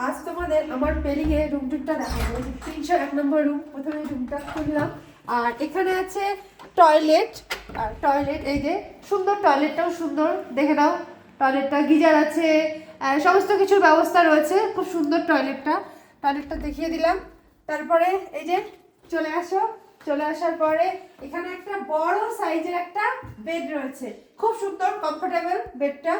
আজ তোমাদের আমার পেলিং এর রুমটা দেখাবো। 301 নম্বর রুম। প্রথমে রুমটা খুললাম, আর এখানে আছে টয়লেট। আর টয়লেট এই যে সুন্দর, টয়লেটটাও সুন্দর, দেখে নাও। টয়লেটটা গিজার আছে, সমস্ত কিছুর ব্যবস্থা রয়েছে। খুব সুন্দর টয়লেটটা দেখিয়ে দিলাম। তারপরে এই যে চলে আসো, চলে আসার পরে এখানে একটা বড় সাইজের একটা বেড রয়েছে, খুব সুন্দর কমফোর্টেবল বেডটা।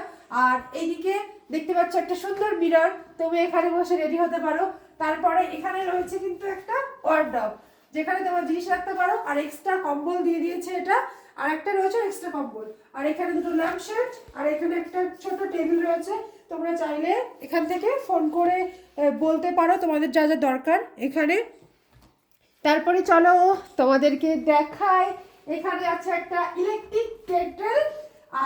আর এইদিকে দেখতে পাচ্ছ একটা সুন্দর মিরর, তুমি এখানে বসে রেডি হতে পারো। তারপরে এখানে রয়েছে কিন্তু একটা ওয়ার্ডরোব, যেখানে তোমার জিনিস রাখতে পারো। আর এক্সট্রা কম্বল দিয়ে দিয়েছে এটা, আর একটা রয়েছে এক্সট্রা কম্বল। আর এখানে দুটো ল্যাম্পশেড, আর এখানে একটা ছোট টেবিল রয়েছে। তোমরা চাইলে এখান থেকে ফোন করে বলতে পারো তোমাদের যা যা দরকার এখানে। তারপরে চলো তোমাদেরকে দেখাই, এখানে আছে একটা ইলেকট্রিক কেটল,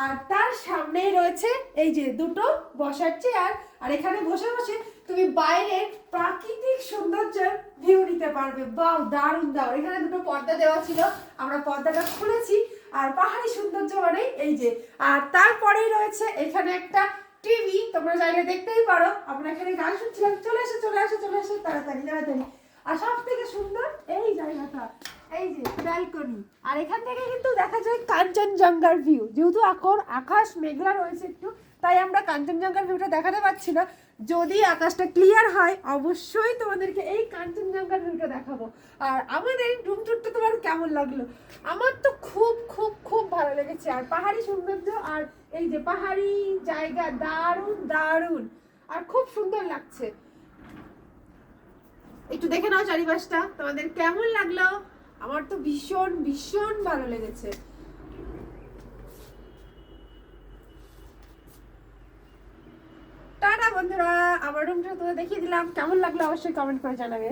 আর তার সামনেই রয়েছে এই যে দুটো বসার চেয়ার। আর এখানে বসে বসে তুমি বাইরের প্রাকৃতিক সৌন্দর্যের ভিউ নিতে পারবে। বাহ, দারুণ দারুণ। এখানে দুটো পর্দা দেওয়া ছিল, আমরা পর্দাটা খুলেছি। আর পাহাড়ি সৌন্দর্য মানে এই যে। আর তারপরেই রয়েছে এখানে একটা টিভি, তোমরা চাইলে দেখতেই পারো। আমরা এখানে গান শুনছিলাম। চলে এসো চলে এসো চলে এসো, তাড়াতাড়ি তাড়াতাড়ি। আর সব থেকে সুন্দর এই জায়গাটা, এই যে ব্যালকনি। আর এখান থেকে কিন্তু দেখা যায় কাঞ্চনজঙ্ঘার ভিউ। যেহেতু এখন আকাশ মেঘলা রয়েছে একটু, তাই আমরা কাঞ্চনজঙ্ঘার ভিউটা দেখাতে পাচ্ছি না। যদি আকাশটা ক্লিয়ার হয় অবশ্যই তোমাদেরকে এই কাঞ্চনজঙ্ঘার ভিউটা দেখাবো। আর আমাদের রুম টুরটা তোমার কেমন লাগলো? আমার তো খুব খুব খুব ভালো লেগেছে। আর পাহাড়ি সৌন্দর্য, আর এই যে পাহাড়ি জায়গা, দারুণ দারুণ। আর খুব সুন্দর লাগছে। একটু দেখে নাও চারিপাশটা, তোমাদের কেমন লাগলো? আমার তো ভীষণ ভীষণ ভালো লেগেছে। টাটা বন্ধুরা, আমার রুমটা তোমরা দেখিয়ে দিলাম। কেমন লাগলো অবশ্যই কমেন্ট করে জানাবে।